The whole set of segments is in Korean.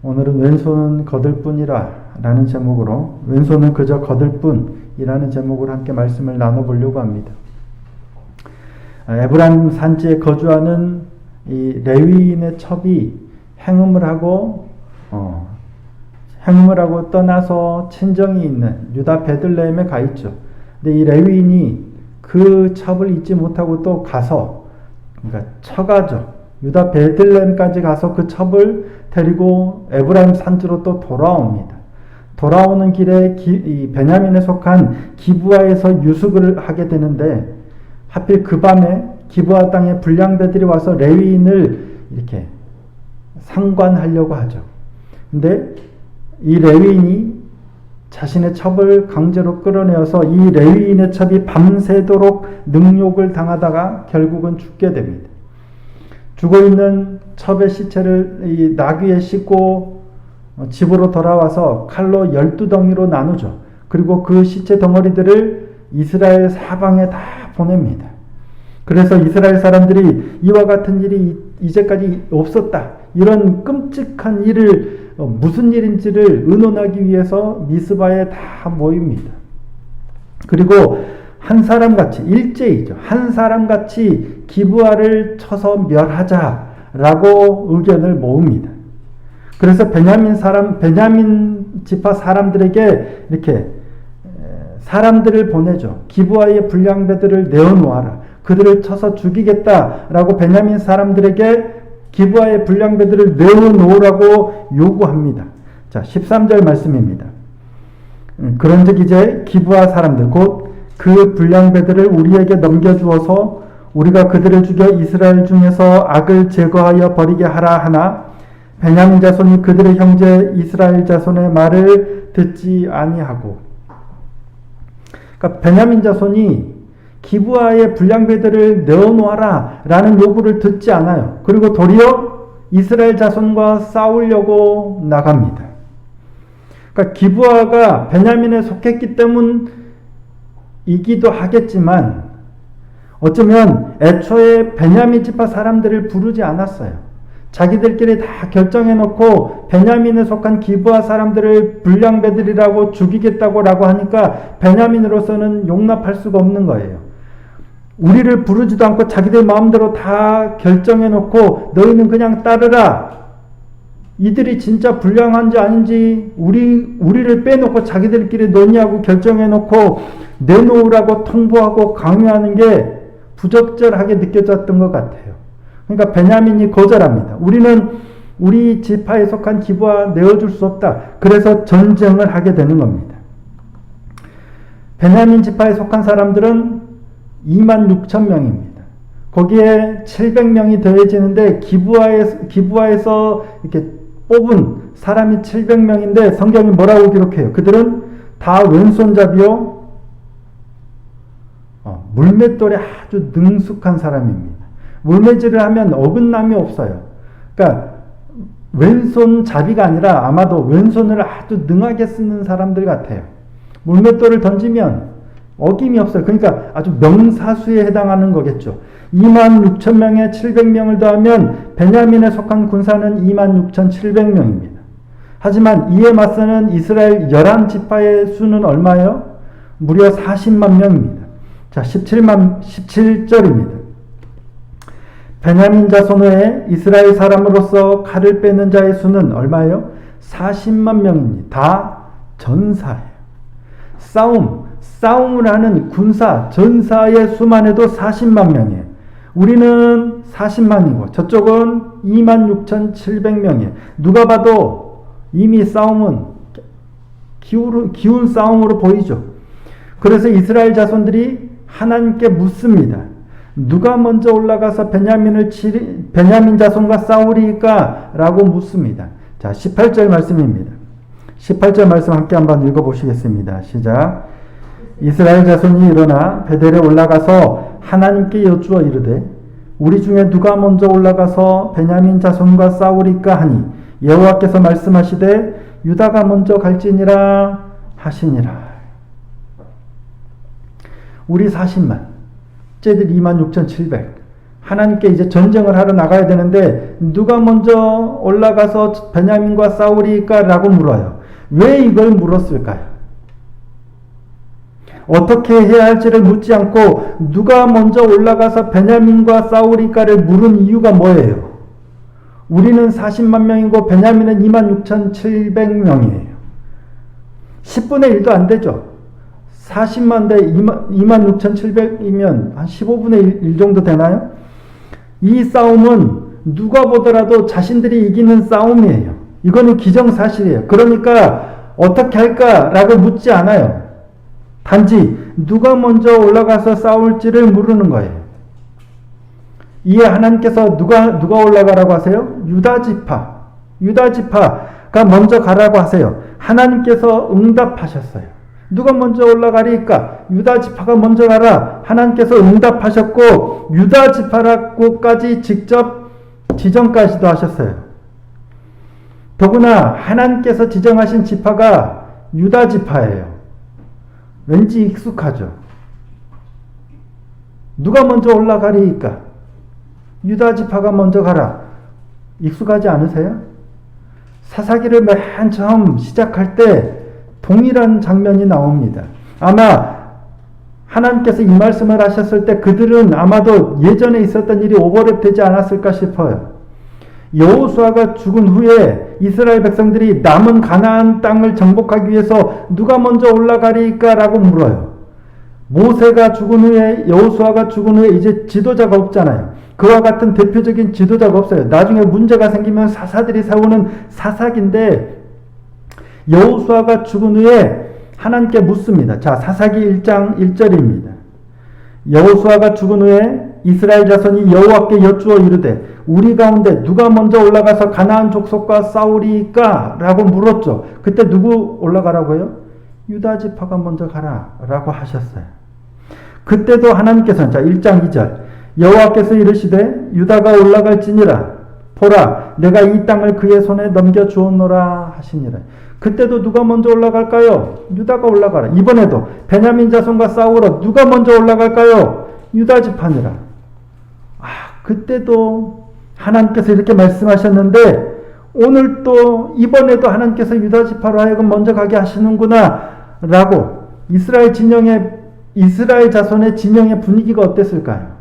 오늘은 왼손은 거들 뿐이라 라는 제목으로 왼손은 그저 거들 뿐이라는 제목으로 함께 말씀을 나눠보려고 합니다. 에브라임 산지에 거주하는 이 레위인의 첩이 행음을 하고 떠나서 친정이 있는 유다 베들레헴에 가 있죠. 근데 이 레위인이 그 첩을 잊지 못하고 또 가서, 그러니까 쳐가죠. 유다 베들레헴까지 가서 그 첩을 데리고 에브라임 산지로 또 돌아옵니다. 돌아오는 길에 이 베냐민에 속한 기브아에서 유숙을 하게 되는데, 하필 그 밤에 기브아 땅에 불량배들이 와서 레위인을 이렇게 상관하려고 하죠. 근데 이 레위인이 자신의 첩을 강제로 끌어내어서 이 레위인의 첩이 밤새도록 능욕을 당하다가 결국은 죽게 됩니다. 죽어있는 첩의 시체를 이 나귀에 싣고 집으로 돌아와서 칼로 12덩이로 나누죠. 그리고 그 시체 덩어리들을 이스라엘 사방에 다 보냅니다. 그래서 이스라엘 사람들이 이와 같은 일이 이제까지 없었다, 이런 끔찍한 일을 무슨 일인지를 의논하기 위해서 미스바에 다 모입니다. 그리고 한 사람같이, 일제이죠. 한 사람같이 기브아를 쳐서 멸하자라고 의견을 모읍니다. 그래서 베냐민 지파 사람들에게 이렇게 사람들을 보내죠. 기브아의 불량배들을 내어놓아라, 그들을 쳐서 죽이겠다라고 베냐민 사람들에게 기브아의 불량배들을 내어놓으라고 요구합니다. 자, 13절 말씀입니다. 그런즉 이제 기브아 사람들 곧 그 불량배들을 우리에게 넘겨주어서 우리가 그들을 죽여 이스라엘 중에서 악을 제거하여 버리게 하라 하나 베냐민 자손이 그들의 형제 이스라엘 자손의 말을 듣지 아니하고. 그러니까 베냐민 자손이 기브아의 불량배들을 내어놓아라 라는 요구를 듣지 않아요. 그리고 도리어 이스라엘 자손과 싸우려고 나갑니다. 그러니까 기브아가 베냐민에 속했기 때문이기도 하겠지만 어쩌면 애초에 베냐민 지파 사람들을 부르지 않았어요. 자기들끼리 다 결정해놓고 베냐민에 속한 기브아 사람들을 불량배들이라고 죽이겠다고 하니까 베냐민으로서는 용납할 수가 없는 거예요. 우리를 부르지도 않고 자기들 마음대로 다 결정해놓고 너희는 그냥 따르라, 이들이 진짜 불량한지 아닌지 우리를 빼놓고 자기들끼리 논의하고 결정해놓고 내놓으라고 통보하고 강요하는 게 부적절하게 느껴졌던 것 같아요. 그러니까 베냐민이 거절합니다. 우리는 우리 지파에 속한 기브아 내어줄 수 없다. 그래서 전쟁을 하게 되는 겁니다. 베냐민 지파에 속한 사람들은 26,000명입니다. 거기에 700명이 더해지는데 기브아에서 이렇게 뽑은 사람이 700명인데 성경이 뭐라고 기록해요? 그들은 다 왼손잡이요, 물맷돌에 아주 능숙한 사람입니다. 물매질을 하면 어긋남이 없어요. 그러니까 왼손잡이가 아니라 아마도 왼손을 아주 능하게 쓰는 사람들 같아요. 물맷돌을 던지면 어김이 없어요. 그러니까 아주 명사수에 해당하는 거겠죠. 26,000명에 700명을 더하면 베냐민에 속한 군사는 26,700명입니다. 하지만 이에 맞서는 이스라엘 11지파의 수는 얼마예요? 무려 40만 명입니다. 자, 17절입니다. 베냐민 자손 외에 이스라엘 사람으로서 칼을 빼는 자의 수는 얼마예요? 40만 명입니다. 다 전사예요. 싸움을 하는 군사, 전사의 수만 해도 40만 명이에요. 우리는 40만이고 저쪽은 26,700명이에요. 누가 봐도 이미 싸움은 기운 싸움으로 보이죠. 그래서 이스라엘 자손들이 하나님께 묻습니다. 누가 먼저 올라가서 베냐민 자손과 싸우리까? 라고 묻습니다. 자, 18절 말씀입니다. 18절 말씀 함께 한번 읽어보시겠습니다. 시작. 이스라엘 자손이 일어나 베델에 올라가서 하나님께 여쭈어 이르되 우리 중에 누가 먼저 올라가서 베냐민 자손과 싸우리까 하니 여호와께서 말씀하시되 유다가 먼저 갈지니라 하시니라. 우리 40만, 쟤들 26,700, 하나님께 이제 전쟁을 하러 나가야 되는데 누가 먼저 올라가서 베냐민과 싸우리까? 라고 물어요. 왜 이걸 물었을까요? 어떻게 해야 할지를 묻지 않고 누가 먼저 올라가서 베냐민과 싸우리까를 물은 이유가 뭐예요? 우리는 40만 명이고 베냐민은 26,700명이에요. 10분의 1도 안 되죠. 40만 대 26,700이면 한 15분의 1 정도 되나요? 이 싸움은 누가 보더라도 자신들이 이기는 싸움이에요. 이거는 기정사실이에요. 그러니까 어떻게 할까라고 묻지 않아요. 단지 누가 먼저 올라가서 싸울지를 물으는 거예요. 이에 하나님께서 누가 올라가라고 하세요? 유다지파가 먼저 가라고 하세요. 하나님께서 응답하셨어요. 누가 먼저 올라가리까? 유다지파가 먼저 가라. 하나님께서 응답하셨고 유다지파라고까지 직접 지정까지도 하셨어요. 더구나 하나님께서 지정하신 지파가 유다지파예요. 왠지 익숙하죠. 누가 먼저 올라가리까? 유다지파가 먼저 가라. 익숙하지 않으세요? 사사기를 맨 처음 시작할 때 동일한 장면이 나옵니다. 아마 하나님께서 이 말씀을 하셨을 때 그들은 아마도 예전에 있었던 일이 오버랩 되지 않았을까 싶어요. 여호수아가 죽은 후에 이스라엘 백성들이 남은 가나안 땅을 정복하기 위해서 누가 먼저 올라가리까? 라고 물어요. 모세가 죽은 후에 여호수아가 죽은 후에 이제 지도자가 없잖아요. 그와 같은 대표적인 지도자가 없어요. 나중에 문제가 생기면 사사들이 세우는 사사기인데 여호수아가 죽은 후에 하나님께 묻습니다. 자, 사사기 1장 1절입니다. 여호수아가 죽은 후에 이스라엘 자손이 여호와께 여쭈어 이르되 우리 가운데 누가 먼저 올라가서 가나안 족속과 싸우리까? 라고 물었죠. 그때 누구 올라가라고요? 유다지파가 먼저 가라 라고 하셨어요. 그때도 하나님께서는 자 1장 2절 여호와께서 이르시되 유다가 올라갈지니라 보라 내가 이 땅을 그의 손에 넘겨주었노라 하시니라. 그때도 누가 먼저 올라갈까요? 유다가 올라가라. 이번에도 베냐민 자손과 싸우러 누가 먼저 올라갈까요? 유다지파니라. 그때도 하나님께서 이렇게 말씀하셨는데 오늘 또 이번에도 하나님께서 유다지파로 하여금 먼저 가게 하시는구나 라고 이스라엘 자손의 진영의 분위기가 어땠을까요?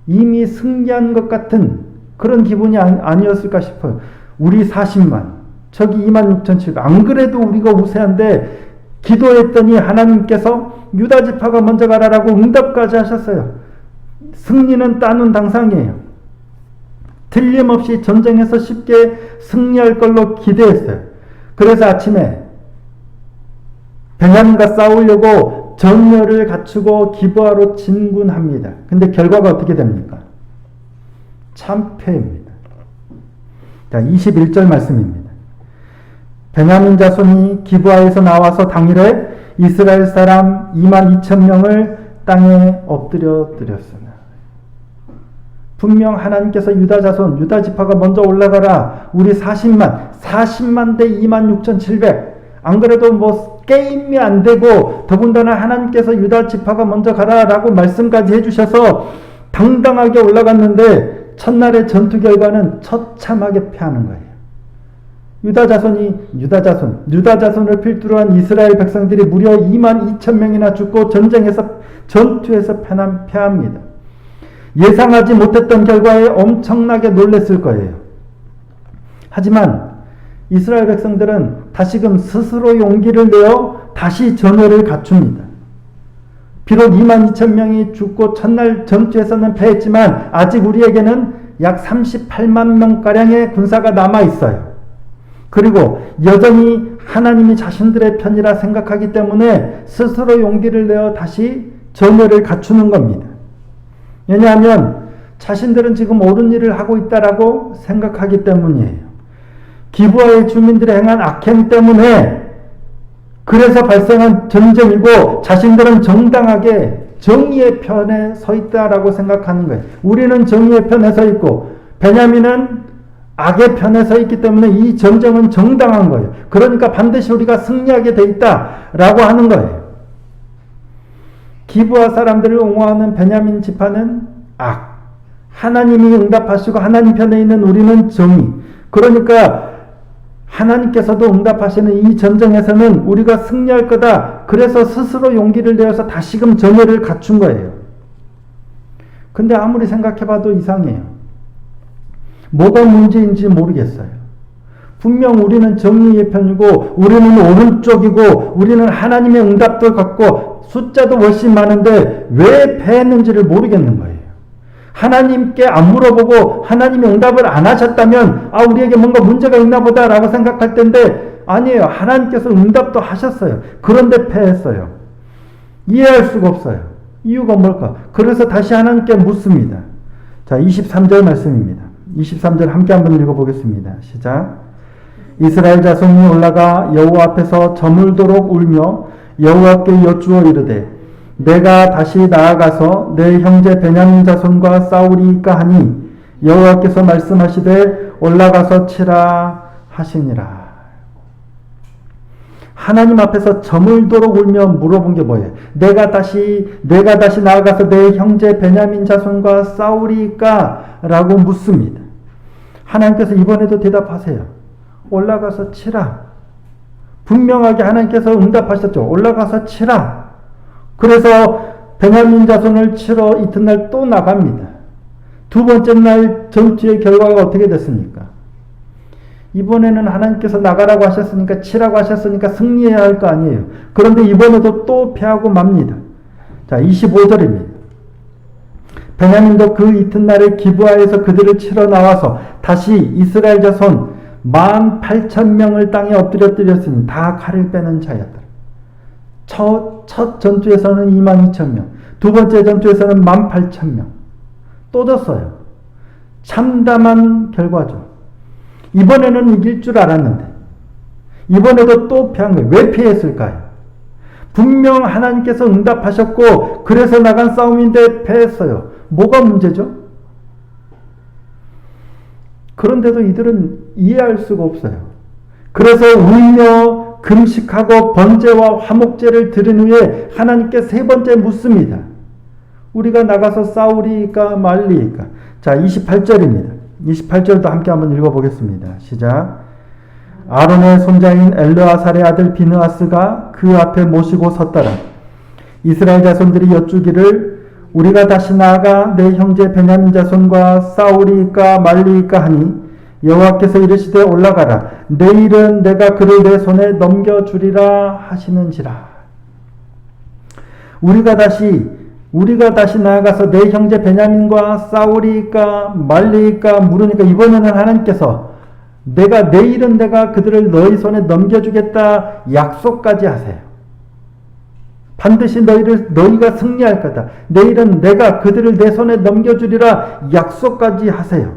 이미 승리한 것 같은 그런 기분이 아니었을까 싶어요. 우리 40만 저기 26,700 안 그래도 우리가 우세한데 기도했더니 하나님께서 유다지파가 먼저 가라라고 응답까지 하셨어요. 승리는 따놓은 당상이에요. 틀림없이 전쟁에서 쉽게 승리할 걸로 기대했어요. 그래서 아침에 베냐민과 싸우려고 전열을 갖추고 기브아로 진군합니다. 근데 결과가 어떻게 됩니까? 참패입니다. 자, 21절 말씀입니다. 베냐민 자손이 기브아에서 나와서 당일에 이스라엘 사람 22,000명을 땅에 엎드려 드렸으나 분명 하나님께서 유다 자손, 유다 지파가 먼저 올라가라. 우리 40만 대 26,700. 안 그래도 뭐 게임이 안 되고 더군다나 하나님께서 유다 지파가 먼저 가라라고 말씀까지 해주셔서 당당하게 올라갔는데 첫날의 전투 결과는 처참하게 패하는 거예요. 유다 자손을 필두로 한 이스라엘 백성들이 무려 22,000명이나 죽고 전투에서 패합니다. 예상하지 못했던 결과에 엄청나게 놀랐을 거예요. 하지만 이스라엘 백성들은 다시금 스스로 용기를 내어 다시 전열을 갖춥니다. 비록 22,000명이 죽고 첫날 전투에서는 패했지만 아직 우리에게는 약 38만 명가량의 군사가 남아있어요. 그리고 여전히 하나님이 자신들의 편이라 생각하기 때문에 스스로 용기를 내어 다시 전열을 갖추는 겁니다. 왜냐하면 자신들은 지금 옳은 일을 하고 있다라고 생각하기 때문이에요. 기브아의 주민들이 행한 악행 때문에 그래서 발생한 전쟁이고 자신들은 정당하게 정의의 편에 서 있다라고 생각하는 거예요. 우리는 정의의 편에 서 있고 베냐민은 악의 편에 서 있기 때문에 이 전쟁은 정당한 거예요. 그러니까 반드시 우리가 승리하게 돼 있다라고 하는 거예요. 기브아 사람들을 옹호하는 베냐민 지파는 악, 하나님이 응답하시고 하나님 편에 있는 우리는 정의. 그러니까 하나님께서도 응답하시는 이 전쟁에서는 우리가 승리할 거다. 그래서 스스로 용기를 내어서 다시금 전열을 갖춘 거예요. 근데 아무리 생각해봐도 이상해요. 뭐가 문제인지 모르겠어요. 분명 우리는 정의의 편이고 우리는 오른쪽이고 우리는 하나님의 응답도 갖고 숫자도 훨씬 많은데 왜 패했는지를 모르겠는 거예요. 하나님께 안 물어보고 하나님이 응답을 안 하셨다면 우리에게 뭔가 문제가 있나 보다라고 생각할 텐데 아니에요. 하나님께서 응답도 하셨어요. 그런데 패했어요. 이해할 수가 없어요. 이유가 뭘까? 그래서 다시 하나님께 묻습니다. 자, 23절 말씀입니다. 23절 함께 한번 읽어보겠습니다. 시작. 이스라엘 자손이 올라가 여호와 앞에서 저물도록 울며 여호와께 여쭈어 이르되 내가 다시 나아가서 내 형제 베냐민 자손과 싸우리이까 하니 여호와께서 말씀하시되 올라가서 치라 하시니라. 하나님 앞에서 저물도록 울며 물어본 게 뭐예요? 내가 다시 나아가서 내 형제 베냐민 자손과 싸우리이까? 라고 묻습니다. 하나님께서 이번에도 대답하세요. 올라가서 치라. 분명하게 하나님께서 응답하셨죠. 올라가서 치라. 그래서 베냐민 자손을 치러 이튿날 또 나갑니다. 두 번째 날 전투의 결과가 어떻게 됐습니까? 이번에는 하나님께서 나가라고 하셨으니까 치라고 하셨으니까 승리해야 할 거 아니에요. 그런데 이번에도 또 패하고 맙니다. 자, 25절입니다. 베냐민도 그 이튿날에 기브아에서 그들을 치러 나와서 다시 이스라엘 자손 18,000명을 땅에 엎드려뜨렸으니 다 칼을 빼는 자였더라. 첫 전투에서는 22,000명, 두 번째 전투에서는 18,000명. 또 졌어요. 참담한 결과죠. 이번에는 이길 줄 알았는데 이번에도 또 패한 거예요. 왜 패했을까요? 분명 하나님께서 응답하셨고 그래서 나간 싸움인데 패했어요. 뭐가 문제죠? 그런데도 이들은 이해할 수가 없어요. 그래서 울며 금식하고 번제와 화목제를 드린 후에 하나님께 세 번째 묻습니다. 우리가 나가서 싸우리까 말리까? 자, 28절입니다. 28절도 함께 한번 읽어보겠습니다. 시작. 아론의 손자인 엘르아살의 아들 비느하스가 그 앞에 모시고 섰더라. 이스라엘 자손들이 여쭈기를 우리가 다시 나아가 내 형제 베냐민 자손과 싸우리까 말리까 하니 여호와께서 이르시되 올라가라. 내일은 내가 그를 내 손에 넘겨주리라 하시는지라. 우리가 다시 나아가서 내 형제 베냐민과 싸우리까 말리까 물으니까 이번에는 하나님께서 내일은 내가 그들을 너희 손에 넘겨주겠다 약속까지 하세요. 반드시 너희가 승리할 거다. 내일은 내가 그들을 내 손에 넘겨주리라 약속까지 하세요.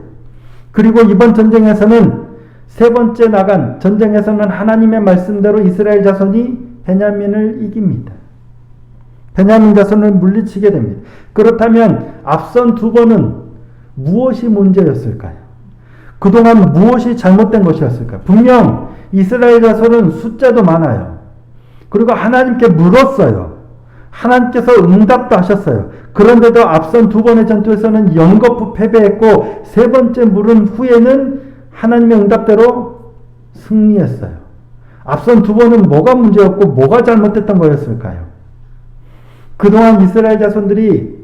그리고 이번 전쟁에서는 세 번째 나간 전쟁에서는 하나님의 말씀대로 이스라엘 자손이 베냐민을 이깁니다. 베냐민 자손을 물리치게 됩니다. 그렇다면 앞선 두 번은 무엇이 문제였을까요? 그동안 무엇이 잘못된 것이었을까요? 분명 이스라엘 자손은 숫자도 많아요. 그리고 하나님께 물었어요. 하나님께서 응답도 하셨어요. 그런데도 앞선 두 번의 전투에서는 연거푸 패배했고 세 번째 물은 후에는 하나님의 응답대로 승리했어요. 앞선 두 번은 뭐가 문제였고 뭐가 잘못됐던 거였을까요? 그동안 이스라엘 자손들이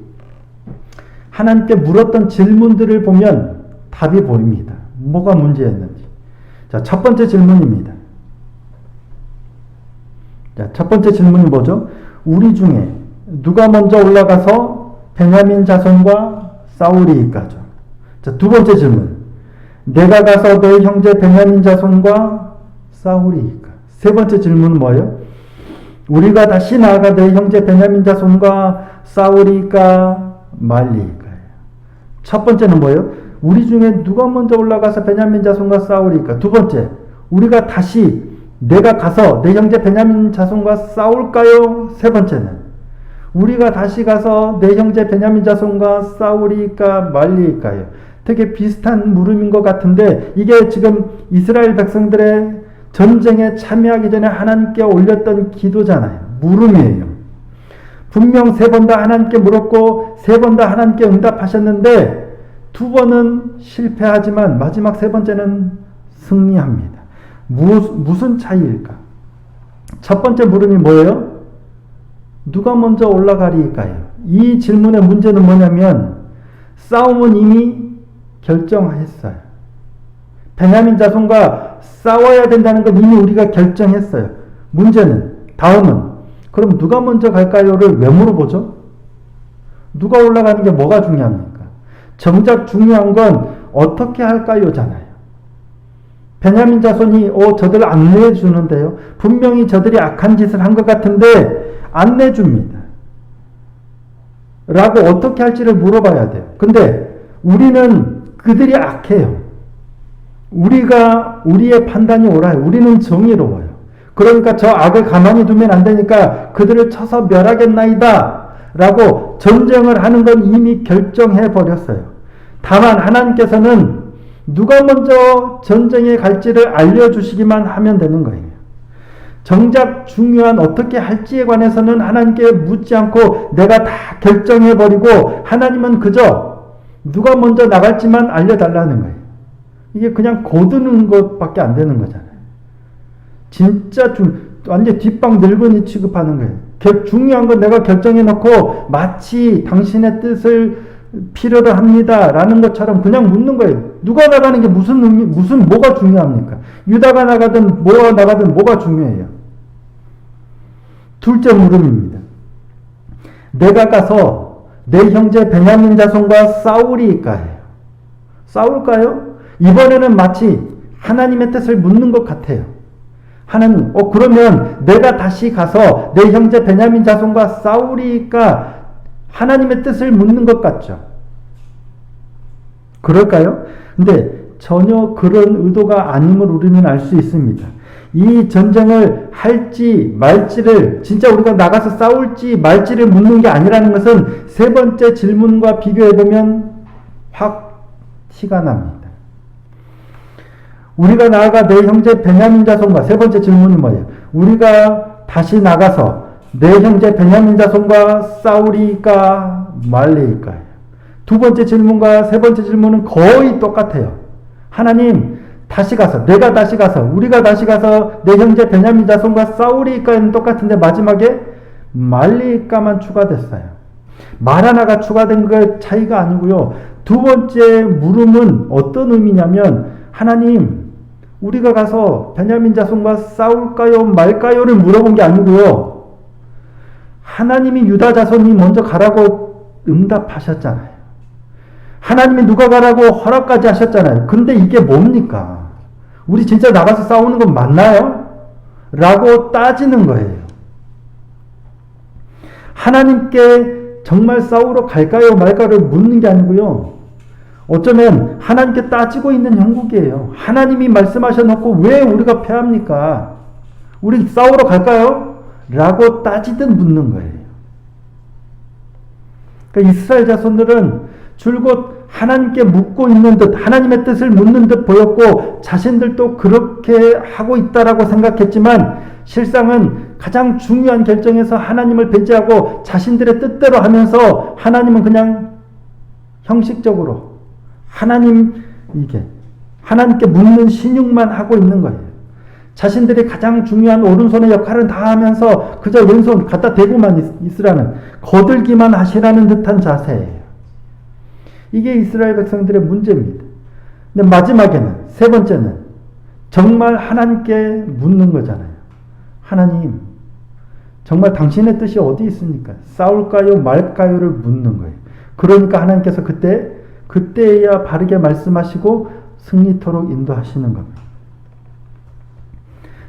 하나님께 물었던 질문들을 보면 답이 보입니다. 뭐가 문제였는지. 자, 첫 번째 질문입니다. 자, 첫 번째 질문이 뭐죠? 우리 중에 누가 먼저 올라가서 베냐민 자손과 싸우리이까죠. 자, 두 번째 질문. 내가 가서 내 형제 베냐민 자손과 싸우리이까. 세 번째 질문은 뭐예요? 우리가 다시 나아가 내 형제 베냐민 자손과 싸우리까 말리까요. 첫 번째는 뭐예요? 우리 중에 누가 먼저 올라가서 베냐민 자손과 싸우리까. 두 번째, 내가 가서 내 형제 베냐민 자손과 싸울까요? 세 번째는 우리가 다시 가서 내 형제 베냐민 자손과 싸우리까 말리까요. 되게 비슷한 물음인 것 같은데 이게 지금 이스라엘 백성들의 전쟁에 참여하기 전에 하나님께 올렸던 기도잖아요. 물음이에요. 분명 세 번 다 하나님께 물었고 세 번 다 하나님께 응답하셨는데 두 번은 실패하지만 마지막 세 번째는 승리합니다. 무슨 차이일까? 첫 번째 물음이 뭐예요? 누가 먼저 올라가리까요? 이 질문의 문제는 뭐냐면 싸움은 이미 결정했어요. 베냐민 자손과 싸워야 된다는 건 이미 우리가 결정했어요. 문제는 다음은 그럼 누가 먼저 갈까요를 왜 물어보죠? 누가 올라가는 게 뭐가 중요합니까? 정작 중요한 건 어떻게 할까요잖아요. 베냐민 자손이 저들 안 내주는데요. 분명히 저들이 악한 짓을 한 것 같은데 안 내줍니다. 라고 어떻게 할지를 물어봐야 돼요. 근데 우리는 그들이 악해요. 우리의 판단이 옳아요. 우리는 정의로워요. 그러니까 저 악을 가만히 두면 안 되니까 그들을 쳐서 멸하겠나이다 라고 전쟁을 하는 건 이미 결정해 버렸어요. 다만 하나님께서는 누가 먼저 전쟁에 갈지를 알려주시기만 하면 되는 거예요. 정작 중요한 어떻게 할지에 관해서는 하나님께 묻지 않고 내가 다 결정해 버리고 하나님은 그저 누가 먼저 나갈지만 알려달라는 거예요. 이게 그냥 거두는 것밖에 안 되는 거잖아요. 진짜 완전 뒷방 늙은이 취급하는 거예요. 중요한 건 내가 결정해 놓고 마치 당신의 뜻을 필요로 합니다 라는 것처럼 그냥 묻는 거예요. 누가 나가는 게 뭐가 중요합니까? 유다가 나가든 뭐가 나가든 뭐가 중요해요? 둘째 물음입니다. 내가 가서 내 형제 베냐민 자손과 싸울까요? 이번에는 마치 하나님의 뜻을 묻는 것 같아요. 하나님, 그러면 내가 다시 가서 내 형제 베냐민 자손과 싸우리까? 하나님의 뜻을 묻는 것 같죠. 그럴까요? 근데 전혀 그런 의도가 아님을 우리는 알 수 있습니다. 이 전쟁을 할지 말지를 진짜 우리가 나가서 싸울지 말지를 묻는 게 아니라는 것은 세 번째 질문과 비교해보면 확 티가 납니다. 우리가 나아가 내 형제 베냐민 자손과 세 번째 질문이 뭐예요? 우리가 다시 나가서 내 형제 베냐민 자손과 싸우리까 말리까요? 두 번째 질문과 세 번째 질문은 거의 똑같아요. 하나님, 우리가 다시 가서 내 형제 베냐민 자손과 싸우리까는 똑같은데 마지막에 말리까만 추가됐어요. 말 하나가 추가된 것 차이가 아니고요. 두 번째 물음은 어떤 의미냐면 하나님, 우리가 가서 베냐민 자손과 싸울까요 말까요를 물어본 게 아니고요. 하나님이 유다 자손이 먼저 가라고 응답하셨잖아요. 하나님이 누가 가라고 허락까지 하셨잖아요. 근데 이게 뭡니까? 우리 진짜 나가서 싸우는 건 맞나요? 라고 따지는 거예요. 하나님께 정말 싸우러 갈까요 말까를 묻는 게 아니고요. 어쩌면 하나님께 따지고 있는 형국이에요. 하나님이 말씀하셔놓고 왜 우리가 패합니까? 우리 싸우러 갈까요? 라고 따지듯 묻는 거예요. 그러니까 이스라엘 자손들은 줄곧 하나님께 묻고 있는 듯 하나님의 뜻을 묻는 듯 보였고 자신들도 그렇게 하고 있다라고 생각했지만 실상은 가장 중요한 결정에서 하나님을 배제하고 자신들의 뜻대로 하면서 하나님은 그냥 형식적으로 하나님께 묻는 신용만 하고 있는 거예요. 자신들이 가장 중요한 오른손의 역할은 다 하면서 그저 왼손 갖다 대고만 있으라는, 거들기만 하시라는 듯한 자세예요. 이게 이스라엘 백성들의 문제입니다. 근데 마지막에는, 세 번째는 정말 하나님께 묻는 거잖아요. 하나님, 정말 당신의 뜻이 어디 있습니까? 싸울까요 말까요를 묻는 거예요. 그러니까 하나님께서 그때야 바르게 말씀하시고 승리토록 인도하시는 겁니다.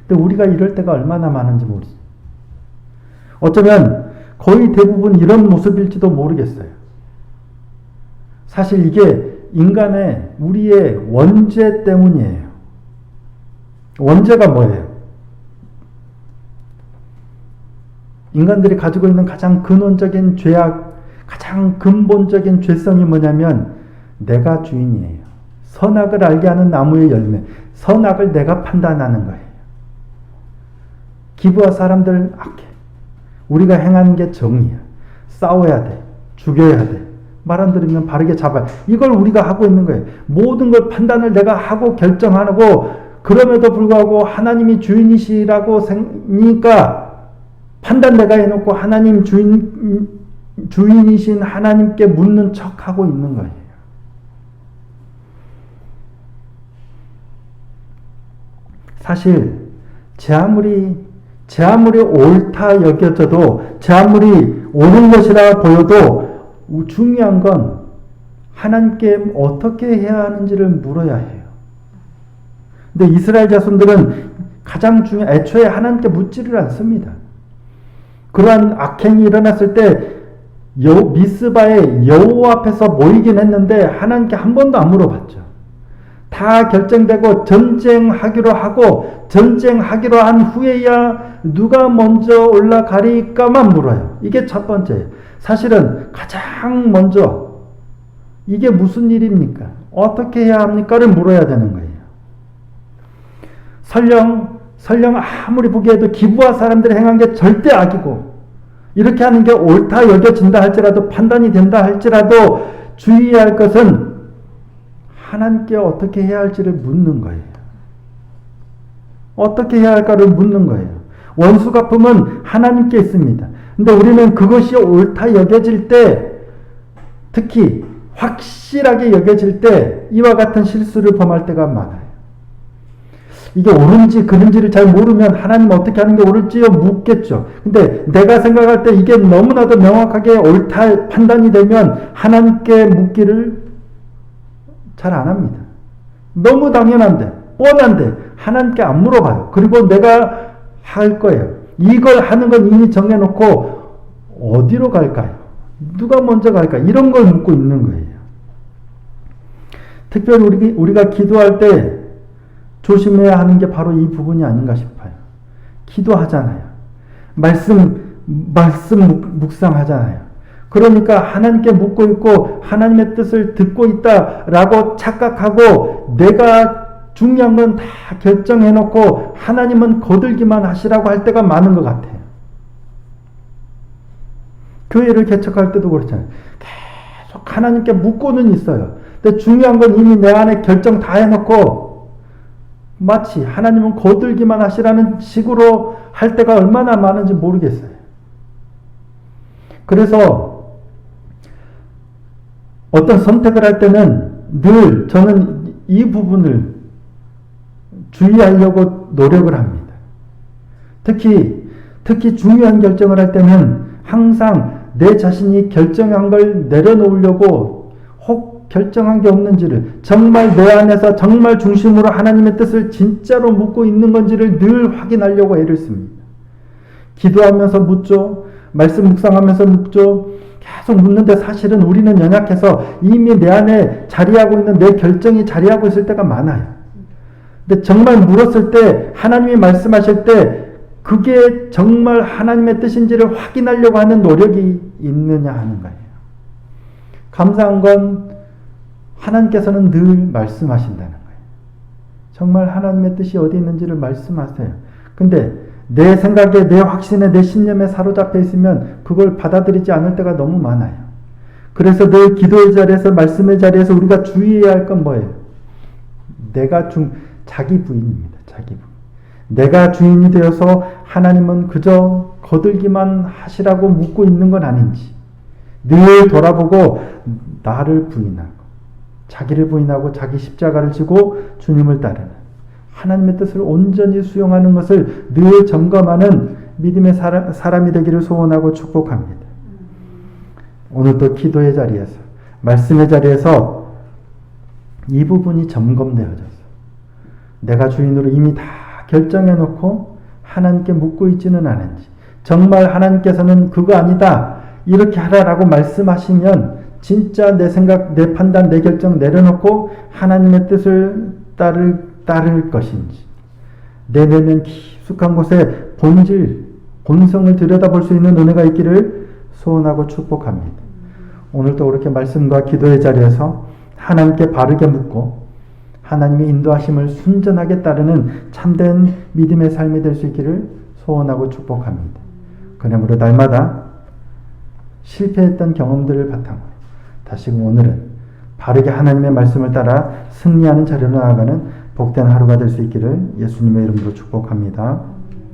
근데 우리가 이럴 때가 얼마나 많은지 모르죠. 어쩌면 거의 대부분 이런 모습일지도 모르겠어요. 사실 이게 우리의 원죄 때문이에요. 원죄가 뭐예요? 인간들이 가지고 있는 가장 근원적인 죄악, 가장 근본적인 죄성이 뭐냐면 내가 주인이에요. 선악을 알게 하는 나무의 열매, 선악을 내가 판단하는 거예요. 기브와 사람들 악해. 우리가 행하는 게 정의야. 싸워야 돼. 죽여야 돼. 말 안 들으면 바르게 잡아요. 이걸 우리가 하고 있는 거예요. 모든 걸 판단을 내가 하고 결정하고, 그럼에도 불구하고 하나님이 주인이시라고 생각하니까 판단 내가 해놓고 하나님 주인이신 하나님께 묻는 척하고 있는 거예요. 사실 제 아무리 옳다 여겨져도, 제 아무리 옳은 것이라 보여도 중요한 건 하나님께 어떻게 해야 하는지를 물어야 해요. 근데 이스라엘 자손들은 애초에 하나님께 묻지를 않습니다. 그러한 악행이 일어났을 때 미스바에 여호와 앞에서 모이긴 했는데 하나님께 한 번도 안 물어봤죠. 다 결정되고 전쟁하기로 하고, 전쟁하기로 한 후에야 누가 먼저 올라가리까만 물어요. 이게 첫 번째예요. 사실은 가장 먼저 이게 무슨 일입니까? 어떻게 해야 합니까?를 물어야 되는 거예요. 설령 아무리 보기에도 기브아 사람들이 행한 게 절대 악이고, 이렇게 하는 게 옳다 여겨진다 할지라도, 판단이 된다 할지라도 주의해야 할 것은 하나님께 어떻게 해야 할지를 묻는 거예요. 어떻게 해야 할까를 묻는 거예요. 원수 갚음은 하나님께 있습니다. 근데 우리는 그것이 옳다 여겨질 때, 특히 확실하게 여겨질 때 이와 같은 실수를 범할 때가 많아요. 이게 옳은지 그른지를 잘 모르면 하나님 어떻게 하는 게 옳을지요 묻겠죠. 근데 내가 생각할 때 이게 너무나도 명확하게 옳다 판단이 되면 하나님께 묻기를 잘 안 합니다. 너무 당연한데, 뻔한데 하나님께 안 물어봐요. 그리고 내가 할 거예요. 이걸 하는 건 이미 정해놓고 어디로 갈까요? 누가 먼저 갈까요? 이런 걸 묻고 있는 거예요. 특별히 우리가 기도할 때 조심해야 하는 게 바로 이 부분이 아닌가 싶어요. 기도하잖아요. 말씀 묵상하잖아요. 그러니까 하나님께 묻고 있고 하나님의 뜻을 듣고 있다라고 착각하고, 내가 중요한 건 다 결정해놓고 하나님은 거들기만 하시라고 할 때가 많은 것 같아요. 교회를 개척할 때도 그렇잖아요. 계속 하나님께 묻고는 있어요. 근데 중요한 건 이미 내 안에 결정 다 해놓고 마치 하나님은 거들기만 하시라는 식으로 할 때가 얼마나 많은지 모르겠어요. 그래서 어떤 선택을 할 때는 늘 저는 이 부분을 주의하려고 노력을 합니다. 특히 중요한 결정을 할 때는 항상 내 자신이 결정한 걸 내려놓으려고, 혹 결정한 게 없는지를, 정말 내 안에서 정말 중심으로 하나님의 뜻을 진짜로 묻고 있는 건지를 늘 확인하려고 애를 씁니다. 기도하면서 묻죠. 말씀 묵상하면서 묻죠. 계속 묻는데 사실은 우리는 연약해서 이미 내 안에 자리하고 있는 내 결정이 자리하고 있을 때가 많아요. 근데 정말 물었을 때, 하나님이 말씀하실 때 그게 정말 하나님의 뜻인지를 확인하려고 하는 노력이 있느냐 하는 거예요. 감사한 건 하나님께서는 늘 말씀하신다는 거예요. 정말 하나님의 뜻이 어디 있는지를 말씀하세요. 근데 내 생각에, 내 확신에, 내 신념에 사로잡혀 있으면 그걸 받아들이지 않을 때가 너무 많아요. 그래서 늘 기도의 자리에서, 말씀의 자리에서 우리가 주의해야 할 건 뭐예요? 자기 부인입니다. 자기 부인. 내가 주인이 되어서 하나님은 그저 거들기만 하시라고 묻고 있는 건 아닌지 늘 돌아보고 나를 부인하고, 자기를 부인하고 자기 십자가를 지고 주님을 따르는 하나님의 뜻을 온전히 수용하는 것을 늘 점검하는 믿음의 사람이 되기를 소원하고 축복합니다. 오늘도 기도의 자리에서, 말씀의 자리에서 이 부분이 점검되어져서 내가 주인으로 이미 다 결정해놓고 하나님께 묻고 있지는 않은지, 정말 하나님께서는 그거 아니다, 이렇게 하라라고 말씀하시면 진짜 내 생각, 내 판단, 내 결정 내려놓고 하나님의 뜻을 따를 것인지, 내 내면 깊숙한 곳에 본성을 들여다볼 수 있는 은혜가 있기를 소원하고 축복합니다. 오늘도 그렇게 말씀과 기도의 자리에서 하나님께 바르게 묻고 하나님의 인도하심을 순전하게 따르는 참된 믿음의 삶이 될 수 있기를 소원하고 축복합니다. 그러므로 날마다 실패했던 경험들을 바탕으로, 다시금 오늘은 바르게 하나님의 말씀을 따라 승리하는 자리로 나아가는 복된 하루가 될 수 있기를 예수님의 이름으로 축복합니다.